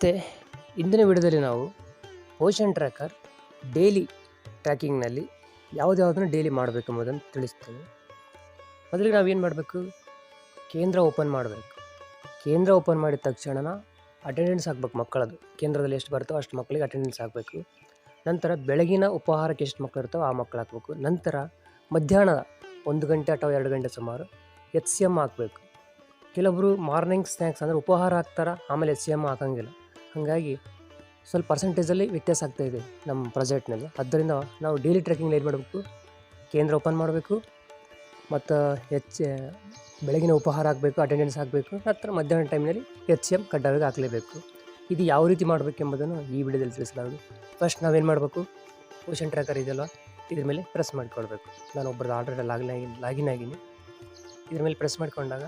ನಮಸ್ತೆ. ಇಂದಿನ ವಿಡಿಯೋದಲ್ಲಿ ನಾವು ಪೋಷನ್ ಟ್ರ್ಯಾಕರ್ ಡೈಲಿ ಟ್ರ್ಯಾಕಿಂಗ್ನಲ್ಲಿ ಯಾವುದ್ಯಾವುದನ್ನು ಡೈಲಿ ಮಾಡಬೇಕೆಂಬುದನ್ನು ತಿಳಿಸ್ತೇವೆ. ಮೊದಲಿಗೆ ನಾವೇನು ಮಾಡಬೇಕು, ಕೇಂದ್ರ ಓಪನ್ ಮಾಡಬೇಕು. ಕೇಂದ್ರ ಓಪನ್ ಮಾಡಿದ ತಕ್ಷಣ ಅಟೆಂಡೆನ್ಸ್ ಹಾಕ್ಬೇಕು ಮಕ್ಕಳದು. ಕೇಂದ್ರದಲ್ಲಿ ಎಷ್ಟು ಬರ್ತವೋ ಅಷ್ಟು ಮಕ್ಕಳಿಗೆ ಅಟೆಂಡೆನ್ಸ್ ಹಾಕಬೇಕು. ನಂತರ ಬೆಳಗಿನ ಉಪಹಾರಕ್ಕೆ ಎಷ್ಟು ಮಕ್ಕಳು ಇರ್ತಾವೋ ಆ ಮಕ್ಕಳು ಹಾಕಬೇಕು. ನಂತರ ಮಧ್ಯಾಹ್ನ 1 ಗಂಟೆ ಅಥವಾ 2 ಗಂಟೆ ಸುಮಾರು HCM ಹಾಕಬೇಕು. ಕೆಲವೊಬ್ಬರು ಮಾರ್ನಿಂಗ್ ಸ್ನ್ಯಾಕ್ಸ್ ಅಂದರೆ ಉಪಹಾರ ಹಾಕ್ತಾರೆ, ಆಮೇಲೆ HCM ಹಾಕೋಂಗಿಲ್ಲ. ಹಾಗಾಗಿ ಸ್ವಲ್ಪ ಪರ್ಸೆಂಟೇಜಲ್ಲಿ ವ್ಯತ್ಯಾಸ ಆಗ್ತಾಯಿದೆ ನಮ್ಮ ಪ್ರಾಜೆಕ್ಟ್ನಲ್ಲಿ. ಆದ್ದರಿಂದ ನಾವು ಡೈಲಿ ಟ್ರ್ಯಾಕಿಂಗ್ ಏನು ಮಾಡಬೇಕು, ಕೇಂದ್ರ ಓಪನ್ ಮಾಡಬೇಕು, ಮತ್ತು ಬೆಳಗಿನ ಉಪಹಾರ ಹಾಕಬೇಕು, ಅಟೆಂಡೆನ್ಸ್ ಹಾಕಬೇಕು. ನಂತರ ಮಧ್ಯಾಹ್ನ ಟೈಮ್ನಲ್ಲಿ HCM ಕಡ್ಡಾಯವಾಗಿ ಹಾಕಲೇಬೇಕು. ಇದು ಯಾವ ರೀತಿ ಮಾಡಬೇಕೆಂಬುದನ್ನು ಈ ವಿಡಿಯೋದಲ್ಲಿ ತಿಳಿಸಲಾಗುವುದು. ಫಸ್ಟ್ ನಾವೇನು ಮಾಡಬೇಕು, ಪೋಷನ್ ಟ್ರ್ಯಾಕರ್ ಇದೆಯಲ್ಲ, ಇದ್ರ ಮೇಲೆ ಪ್ರೆಸ್ ಮಾಡಿಕೊಳ್ಬೇಕು. ನಾನು ಒಬ್ಬರದ್ದು ಆಲ್ರೆಡಿ ಲಾಗಿನ್ ಆಗೀನಿ. ಇದ್ರ ಮೇಲೆ ಪ್ರೆಸ್ ಮಾಡಿಕೊಂಡಾಗ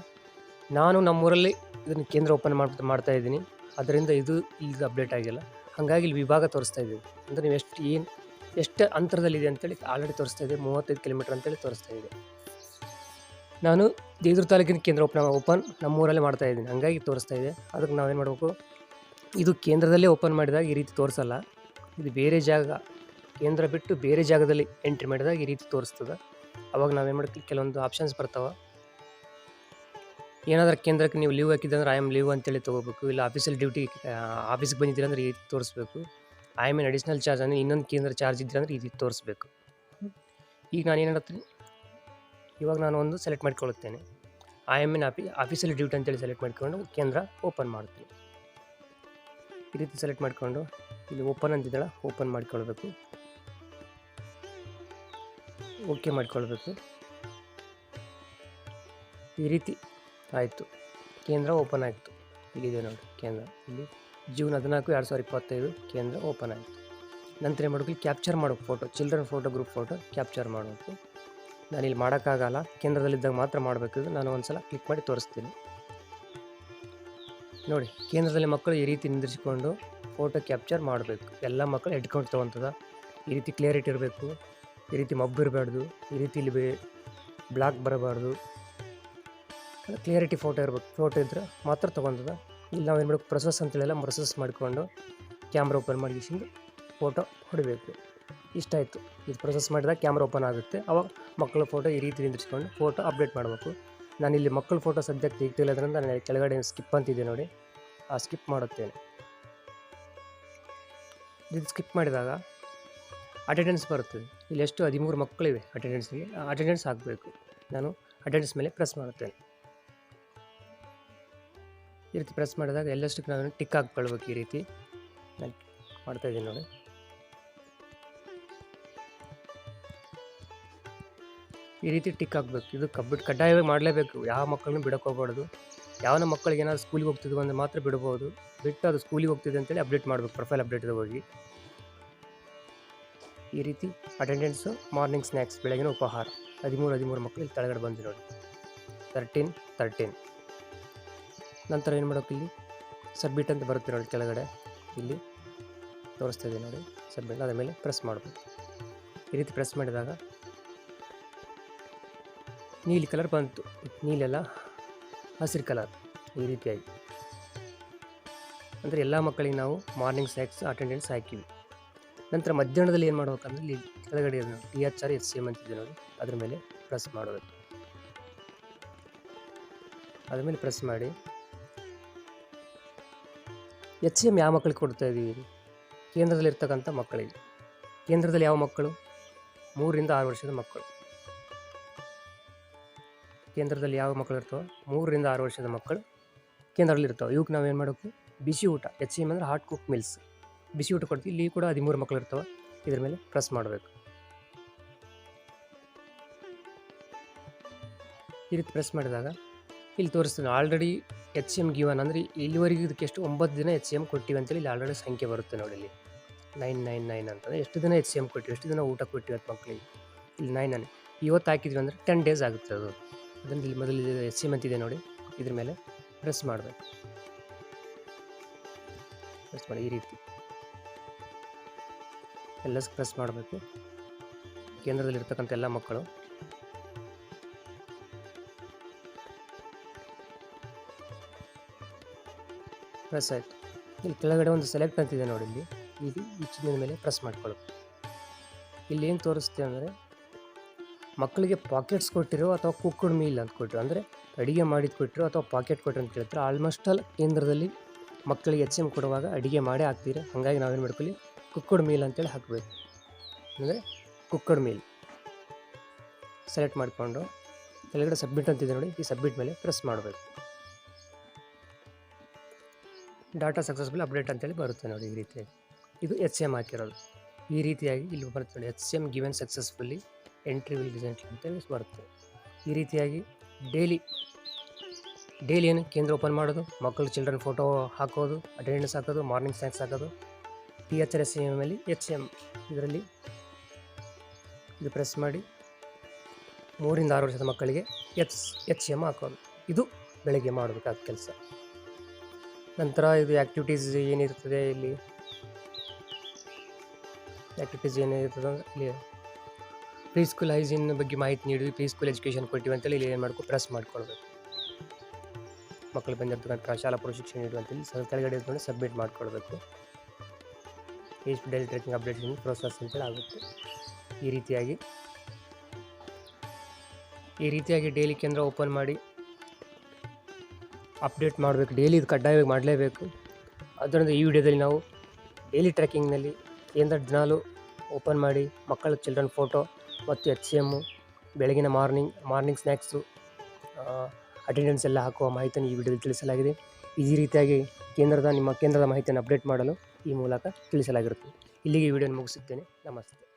ನಾನು ನಮ್ಮೂರಲ್ಲಿ ಇದನ್ನು ಕೇಂದ್ರ ಓಪನ್ ಮಾಡ್ತಾ ಇದ್ದೀನಿ. ಅದರಿಂದ ಇದು ಅಪ್ಡೇಟ್ ಆಗಿಲ್ಲ. ಹಾಗಾಗಿ ಇಲ್ಲಿ ವಿಭಾಗ ತೋರಿಸ್ತಾ ಇದ್ದೀವಿ. ಅಂದರೆ ನೀವು ಎಷ್ಟು ಅಂತರದಲ್ಲಿದೆ ಅಂತೇಳಿ ಆಲ್ರೆಡಿ ತೋರಿಸ್ತಾ ಇದೆ. 35 ಕಿಲೋಮೀಟರ್ ಅಂತೇಳಿ ತೋರಿಸ್ತಾ ಇದೆ. ನಾನು ದೇವದುರ್ಗ ತಾಲೂಕಿನ ಕೇಂದ್ರ ಓಪನ್ ನಮ್ಮೂರಲ್ಲೇ ಮಾಡ್ತಾ ಇದ್ದೀನಿ, ಹಾಗಾಗಿ ತೋರಿಸ್ತಾ ಇದೆ. ಅದಕ್ಕೆ ನಾವೇನು ಮಾಡಬೇಕು, ಇದು ಕೇಂದ್ರದಲ್ಲೇ ಓಪನ್ ಮಾಡಿದಾಗ ಈ ರೀತಿ ತೋರಿಸಲ್ಲ. ಇದು ಬೇರೆ ಜಾಗ, ಕೇಂದ್ರ ಬಿಟ್ಟು ಬೇರೆ ಜಾಗದಲ್ಲಿ ಎಂಟ್ರಿ ಮಾಡಿದಾಗ ಈ ರೀತಿ ತೋರಿಸ್ತದೆ. ಅವಾಗ ನಾವೇನು ಮಾಡ್ತೀವಿ, ಕೆಲವೊಂದು ಆಪ್ಷನ್ಸ್ ಬರ್ತಾವೆ. ಏನಾದರೂ ಕೇಂದ್ರಕ್ಕೆ ನೀವು ಲೀವ್ ಹಾಕಿದ್ರೆ ಐ ಆಮ್ ಲೀವ್ ಅಂತೇಳಿ ತೊಗೋಬೇಕು. ಇಲ್ಲ ಆಫೀಸಲ್ಲಿ ಡ್ಯೂಟಿ ಆಫೀಸ್ಗೆ ಬಂದಿದ್ದೀರ ಅಂದರೆ ಈ ರೀತಿ ತೋರಿಸ್ಬೇಕು. ಐ ಆಮ್ ಅಡಿಷ್ನಲ್ ಚಾರ್ಜ್ ಅಂದರೆ ಇನ್ನೊಂದು ಕೇಂದ್ರ ಚಾರ್ಜ್ ಇದ್ದರೆ ಅಂದರೆ ಈ ರೀತಿ ತೋರಿಸ್ಬೇಕು. ಈಗ ನಾನು ಏನು ಹೇಳ್ತೀನಿ, ಇವಾಗ ನಾನು ಒಂದು ಸೆಲೆಕ್ಟ್ ಮಾಡ್ಕೊಳ್ಳುತ್ತೇನೆ. ಐ ಆಮ್ ಆಫೀಸಲ್ಲಿ ಡ್ಯೂಟಿ ಅಂತೇಳಿ ಸೆಲೆಕ್ಟ್ ಮಾಡಿಕೊಂಡು ಕೇಂದ್ರ ಓಪನ್ ಮಾಡ್ತೀನಿ. ಈ ರೀತಿ ಸೆಲೆಕ್ಟ್ ಮಾಡಿಕೊಂಡು ಇಲ್ಲಿ ಓಪನ್ ಅಂತಿದ್ದಾಳೆ, ಓಪನ್ ಮಾಡ್ಕೊಳ್ಬೇಕು, ಓಕೆ ಮಾಡ್ಕೊಳ್ಬೇಕು. ಈ ರೀತಿ ಆಯಿತು, ಕೇಂದ್ರ ಓಪನ್ ಆಯಿತು. ಇಲ್ಲಿದೆ ನೋಡಿ ಕೇಂದ್ರ. ಇಲ್ಲಿ ಜೂನ್ 14, 2025 ಕೇಂದ್ರ ಓಪನ್ ಆಯಿತು. ನಂತರ ಏನು ಮಾಡಬೇಕು, ಕ್ಯಾಪ್ಚರ್ ಮಾಡೋಕೆ photo, children photo, group photo capture ಮಾಡಬೇಕು. ನಾನು ಇಲ್ಲಿ ಮಾಡೋಕ್ಕಾಗಲ್ಲ, ಕೇಂದ್ರದಲ್ಲಿದ್ದಾಗ ಮಾತ್ರ ಮಾಡಬೇಕು. ನಾನು ಒಂದು ಸಲ ಕ್ಲಿಕ್ ಮಾಡಿ ತೋರಿಸ್ತೀನಿ ನೋಡಿ. ಕೇಂದ್ರದಲ್ಲಿ ಮಕ್ಕಳು ಈ ರೀತಿ ನಿಂದಿರಿಸಿಕೊಂಡು ಫೋಟೋ ಕ್ಯಾಪ್ಚರ್ ಮಾಡಬೇಕು. ಎಲ್ಲ ಮಕ್ಕಳು ಹೆಡ್ ಕೌಂಟ್ ತೊಗೊತದ. ಈ ರೀತಿ ಕ್ಲಿಯರಿಟಿ ಇರಬೇಕು, ಈ ರೀತಿ ಮಬ್ಬು ಇರಬಾರ್ದು, ಈ ರೀತಿ ಇಲ್ಲಿ ಬ್ಲಾಕ್ ಬರಬಾರ್ದು, ಕ್ಲಿಯರಿಟಿ ಫೋಟೋ ಇರಬೇಕು. ಫೋಟೋ ಇದ್ದರೆ ಮಾತ್ರ ತೊಗೊತದ. ಇಲ್ಲಿ ನಾವು ಏನು ಮಾಡಬೇಕು, ಪ್ರೊಸೆಸ್ ಅಂತೇಳೆಲ್ಲ ಪ್ರೊಸೆಸ್ ಮಾಡಿಕೊಂಡು ಕ್ಯಾಮ್ರಾ ಓಪನ್ ಮಾಡಿಸಿಂದು ಫೋಟೋ ಹೊಡಿಬೇಕು. ಇಷ್ಟಾಯಿತು. ಇದು ಪ್ರೊಸೆಸ್ ಮಾಡಿದಾಗ ಕ್ಯಾಮ್ರಾ ಓಪನ್ ಆಗುತ್ತೆ. ಅವಾಗ ಮಕ್ಕಳ ಫೋಟೋ ಈ ರೀತಿ ನಿಂದಿರಿಸ್ಕೊಂಡು ಫೋಟೋ ಅಪ್ಡೇಟ್ ಮಾಡಬೇಕು. ನಾನಿಲ್ಲಿ ಮಕ್ಕಳ ಫೋಟೋ ಸದ್ಯಕ್ಕೆ ತೆಗಿತಿಲ್ಲದ್ರಿಂದ ನಾನು ಕೆಳಗಡೆ ಸ್ಕಿಪ್ ಅಂತಿದೆ ನೋಡಿ, ಆ ಸ್ಕಿಪ್ ಮಾಡುತ್ತೇನೆ. ಇದು ಸ್ಕಿಪ್ ಮಾಡಿದಾಗ ಅಟೆಂಡೆನ್ಸ್ ಬರುತ್ತದೆ. ಇಲ್ಲಿ ಎಷ್ಟು 13 ಮಕ್ಕಳಿವೆ ಅಟೆಂಡೆನ್ಸ್ಗೆ. ಅಟೆಂಡೆನ್ಸ್ ಹಾಕಬೇಕು. ನಾನು ಅಟೆಂಡೆನ್ಸ್ ಮೇಲೆ ಪ್ರೆಸ್ ಮಾಡುತ್ತೇನೆ. ಈ ರೀತಿ ಪ್ರೆಸ್ ಮಾಡಿದಾಗ ಎಲ್ಲಷ್ಟಕ್ಕೆ ನಾನು ಟಿಕ್ ಹಾಕ್ಕೊಳ್ಬೇಕು. ಈ ರೀತಿ ನಾನು ಮಾಡ್ತಾಯಿದ್ದೀನಿ ನೋಡಿ. ಈ ರೀತಿ ಟಿಕ್ ಹಾಕಬೇಕು. ಇದು ಕಡ್ಡಾಯವಾಗಿ ಮಾಡಲೇಬೇಕು. ಯಾವ ಮಕ್ಕಳನ್ನು ಬಿಡೋಕೆ ಹೋಗ್ಬಾರ್ದು. ಯಾವನ ಮಕ್ಕಳಿಗೆ ಏನಾದ್ರು ಸ್ಕೂಲಿಗೆ ಹೋಗ್ತಿದ್ವು ಅಂದರೆ ಮಾತ್ರ ಬಿಡ್ಬೋದು. ಬಿಟ್ಟು ಅದು ಸ್ಕೂಲಿಗೆ ಹೋಗ್ತಿದೆ ಅಂತೇಳಿ ಅಪ್ಡೇಟ್ ಮಾಡಬೇಕು. ಪ್ರೊಫೈಲ್ ಅಪ್ಡೇಟ್ಗೆ ಹೋಗಿ ಈ ರೀತಿ ಅಟೆಂಡೆನ್ಸು, ಮಾರ್ನಿಂಗ್ ಸ್ನ್ಯಾಕ್ಸ್, ಬೆಳಗಿನ ಉಪಹಾರ 13 ಮಕ್ಕಳು ಇಲ್ಲಿ ಕೆಳಗಡೆ ಬಂದು ನೋಡಿ, 13. ನಂತರ ಏನು ಮಾಡೋಕೆ, ಇಲ್ಲಿ ಸಬ್ಮಿಟ್ ಅಂತ ಬರುತ್ತೆ ನೋಡಿ ಕೆಳಗಡೆ, ಇಲ್ಲಿ ತೋರಿಸ್ತಾ ಇದೆ ನೋಡಿ ಸಬ್ಮಿಟ್. ಅದರ ಮೇಲೆ ಪ್ರೆಸ್ ಮಾಡಬೇಕು. ಈ ರೀತಿ ಪ್ರೆಸ್ ಮಾಡಿದಾಗ ನೀಲಿ ಕಲರ್ ಬಂತು. ನೀಲೆಲ್ಲ ಹಸಿರು ಕಲರ್ ಈ ರೀತಿಯಾಗಿ. ಅಂದರೆ ಎಲ್ಲ ಮಕ್ಕಳಿಗೆ ನಾವು ಮಾರ್ನಿಂಗ್ ಸ್ನ್ಯಾಕ್ಸ್ ಅಟೆಂಡೆನ್ಸ್ ಹಾಕಿವಿ. ನಂತರ ಮಧ್ಯಾಹ್ನದಲ್ಲಿ ಏನು ಮಾಡ್ಬೇಕಂದ್ರೆ ಇಲ್ಲಿ ಕೆಳಗಡೆ THR HCM ಅಂತಿದೆ ನೋಡಿ, ಅದ್ರ ಮೇಲೆ ಪ್ರೆಸ್ ಮಾಡಬೇಕು. ಅದ್ರ ಮೇಲೆ ಪ್ರೆಸ್ ಮಾಡಿ HCM ಯಾವ ಮಕ್ಕಳಿಗೆ ಕೊಡ್ತಾ ಇದ್ದೀವಿ, ಕೇಂದ್ರದಲ್ಲಿರ್ತಕ್ಕಂಥ ಮಕ್ಕಳಿಗೆ. ಕೇಂದ್ರದಲ್ಲಿ ಯಾವ ಮಕ್ಕಳು, 3 ರಿಂದ 6 ವರ್ಷದ ಮಕ್ಕಳು. ಕೇಂದ್ರದಲ್ಲಿ ಯಾವ ಮಕ್ಕಳು ಇರ್ತವೆ, 3 ರಿಂದ 6 ವರ್ಷದ ಮಕ್ಕಳು ಕೇಂದ್ರದಲ್ಲಿರ್ತವೆ. ಇವಕ್ಕೆ ನಾವೇನು ಮಾಡಬೇಕು, ಬಿಸಿ ಊಟ, HCM ಅಂದರೆ ಹಾಟ್ ಕುಕ್ ಮೀಲ್ಸ್, ಬಿಸಿ ಊಟ ಕೊಡ್ತೀವಿ. ಇಲ್ಲಿ ಕೂಡ 13 ಮಕ್ಕಳು ಇರ್ತವೆ. ಇದ್ರ ಮೇಲೆ ಪ್ರೆಸ್ ಮಾಡಬೇಕು. ಈ ರೀತಿ ಪ್ರೆಸ್ ಮಾಡಿದಾಗ ಇಲ್ಲಿ ತೋರಿಸ್ತೀನಿ ಆಲ್ರೆಡಿ HCM ಗಿವನ್, ಅಂದರೆ ಇಲ್ಲಿವರೆಗೂ ಇದಕ್ಕೆ ಎಷ್ಟು 9 ದಿನ HCM ಕೊಟ್ಟಿವಿ ಅಂತೇಳಿ ಇಲ್ಲಿ ಆಲ್ರೆಡಿ ಸಂಖ್ಯೆ ಬರುತ್ತೆ ನೋಡಿ. ಇಲ್ಲಿ 999 ಅಂತಂದರೆ ಎಷ್ಟು ದಿನ HCM ಕೊಟ್ಟಿವಿ, ಎಷ್ಟು ದಿನ ಊಟ ಕೊಟ್ಟಿವಿ ಅಂತ ಮಕ್ಕಳಿಗೆ. ಇಲ್ಲಿ 9 ಇವತ್ತು ಹಾಕಿದ್ವಿ ಅಂದರೆ 10 ಡೇಸ್ ಆಗುತ್ತೆ ಅದು. ಅದರಿಂದ ಇಲ್ಲಿ ಮೊದಲು HCM ಅಂತಿದೆ ನೋಡಿ, ಇದ್ರ ಮೇಲೆ ಪ್ರೆಸ್ ಮಾಡಬೇಕು. ಪ್ರೆಸ್ ಮಾಡಿ ಈ ರೀತಿ ಎಲ್ಲದಕ್ಕೆ ಪ್ರೆಸ್ ಮಾಡಬೇಕು. ಕೇಂದ್ರದಲ್ಲಿರ್ತಕ್ಕಂಥ ಎಲ್ಲ ಮಕ್ಕಳು ಪ್ರೆಸ್ ಆಯಿತು. ಇಲ್ಲಿ ಕೆಳಗಡೆ ಒಂದು ಸೆಲೆಕ್ಟ್ ಅಂತಿದೆ ನೋಡಿ, ಇಲ್ಲಿ ಈ ಚಿಹ್ನೆ ಮೇಲೆ ಪ್ರೆಸ್ ಮಾಡ್ಕೊಳ್ಳೋದು. ಇಲ್ಲಿ ಏನು ತೋರಿಸ್ತೆ ಅಂದರೆ ಮಕ್ಕಳಿಗೆ ಪಾಕೆಟ್ಸ್ ಕೊಟ್ಟಿರೋ ಅಥವಾ ಕುಕ್ಕಡ್ ಮೀಲ್ ಅಂತ ಕೊಟ್ಟಿರೋ, ಅಂದರೆ ಅಡುಗೆ ಮಾಡಿದ್ದು ಕೊಟ್ಟಿರೋ ಅಥವಾ ಪಾಕೆಟ್ ಕೊಟ್ಟರು ಅಂತ ಕೇಳ್ತಾರೆ. ಆಲ್ಮೋಸ್ಟ್ ಆಲ್ ಕೇಂದ್ರದಲ್ಲಿ ಮಕ್ಕಳಿಗೆ HM ಕೊಡುವಾಗ ಅಡುಗೆ ಮಾಡೇ ಹಾಕ್ತೀರ. ಹಾಗಾಗಿ ನಾವೇನು ಮಾಡ್ಕೊಳ್ಳಿ, ಕುಕ್ಕಡ್ ಮೀಲ್ ಅಂತೇಳಿ ಹಾಕಬೇಕು. ಅಂದರೆ ಕುಕ್ಕಡ್ ಮೀಲ್ ಸೆಲೆಕ್ಟ್ ಮಾಡಿಕೊಂಡು ಕೆಳಗಡೆ ಸಬ್ಮಿಟ್ ಅಂತಿದೆ ನೋಡಿ, ಈ ಸಬ್ಮಿಟ್ ಮೇಲೆ ಪ್ರೆಸ್ ಮಾಡಬೇಕು. ಡಾಟಾ ಸಕ್ಸಸ್ಫುಲ್ ಅಪ್ಡೇಟ್ ಅಂತೇಳಿ ಬರುತ್ತೆ ನೋಡಿ. ಈ ರೀತಿಯಾಗಿ ಇದು HM ಹಾಕಿರೋದು. ಈ ರೀತಿಯಾಗಿ ಇಲ್ಲಿ ಬರುತ್ತೆ ನೋಡಿ, HM given successfully entry will result ಅಂತೇಳಿ ಬರುತ್ತೆ. ಈ ರೀತಿಯಾಗಿ ಡೈಲಿ ಏನು ಕೇಂದ್ರ ಓಪನ್ ಮಾಡೋದು, ಮಕ್ಕಳು ಚಿಲ್ಡ್ರನ್ ಫೋಟೋ ಹಾಕೋದು, ಅಟೆಂಡೆನ್ಸ್ ಹಾಕೋದು, ಮಾರ್ನಿಂಗ್ ಸ್ನ್ಯಾಕ್ಸ್ ಹಾಕೋದು, THRSM ಅಲ್ಲಿ HM ಇದರಲ್ಲಿ ಇದು ಪ್ರೆಸ್ ಮಾಡಿ 3 ರಿಂದ 6 ವರ್ಷದ ಮಕ್ಕಳಿಗೆ HM ಹಾಕೋದು. ಇದು ಬೆಳಗ್ಗೆ ಮಾಡಬೇಕಾದ ಕೆಲಸ. ನಂತರ ಇದು ಆ್ಯಕ್ಟಿವಿಟೀಸ್ ಏನಿರ್ತದೆ, ಇಲ್ಲಿ ಆ್ಯಕ್ಟಿವಿಟೀಸ್ ಏನಿರ್ತದೆ ಅಂದರೆ ಇಲ್ಲಿ ಪ್ರೀ ಸ್ಕೂಲ್ ಹೈಜೀನ್ ಬಗ್ಗೆ ಮಾಹಿತಿ ನೀಡಿದ್ವಿ, ಪ್ರೀ ಸ್ಕೂಲ್ ಎಜುಕೇಷನ್ ಕೊಟ್ಟಿವಿ ಅಂತೇಳಿ ಇಲ್ಲಿ ಏನು ಮಾಡ್ಕೊ ಪ್ರೆಸ್ ಮಾಡ್ಕೊಳ್ಬೇಕು. ಮಕ್ಕಳು ಬಂದಿರ್ತಕ್ಕಂಥ ಶಾಲಾ ಪೂರ್ವ ಶಿಕ್ಷಣ ನೀಡುವಂತೇಳಿ ಕೆಳಗಡೆ ಇದ್ಕೊಂಡು ಸಬ್ಮಿಟ್ ಮಾಡ್ಕೊಳ್ಬೇಕು. ಎಷ್ಟು ಡೈಲಿ ಟ್ರ್ಯಾಕಿಂಗ್ ಅಪ್ಡೇಟ್ಸ್ ಪ್ರೋಸೆಸ್ ಅಂತೇಳಿ ಆಗುತ್ತೆ. ಈ ರೀತಿಯಾಗಿ ಡೈಲಿ ಕೇಂದ್ರ ಓಪನ್ ಮಾಡಿ ಅಪ್ಡೇಟ್ ಮಾಡಬೇಕು. ಡೈಲಿ ಇದು ಕಡ್ಡಾಯವಾಗಿ ಮಾಡಲೇಬೇಕು. ಅದರಿಂದ ಈ ವಿಡಿಯೋದಲ್ಲಿ ನಾವು ಡೈಲಿ ಟ್ರ್ಯಾಕಿಂಗ್ನಲ್ಲಿ ಕೇಂದ್ರ ದಿನಾಲು ಓಪನ್ ಮಾಡಿ ಮಕ್ಕಳ ಚಿಲ್ಡ್ರನ್ ಫೋಟೋ ಮತ್ತು HM, ಬೆಳಗಿನ ಮಾರ್ನಿಂಗ್ ಸ್ನ್ಯಾಕ್ಸು, ಅಟೆಂಡೆನ್ಸ್ ಎಲ್ಲ ಹಾಕುವ ಮಾಹಿತಿಯನ್ನು ಈ ವಿಡಿಯೋದಲ್ಲಿ ತಿಳಿಸಲಾಗಿದೆ. ಈ ರೀತಿಯಾಗಿ ನಿಮ್ಮ ಕೇಂದ್ರದ ಮಾಹಿತಿಯನ್ನು ಅಪ್ಡೇಟ್ ಮಾಡಲು ಈ ಮೂಲಕ ತಿಳಿಸಲಾಗಿರುತ್ತೆ. ಇಲ್ಲಿಗೆ ಈ ವಿಡಿಯೋನ ಮುಗಿಸುತ್ತೇನೆ. ನಮಸ್ತೆ.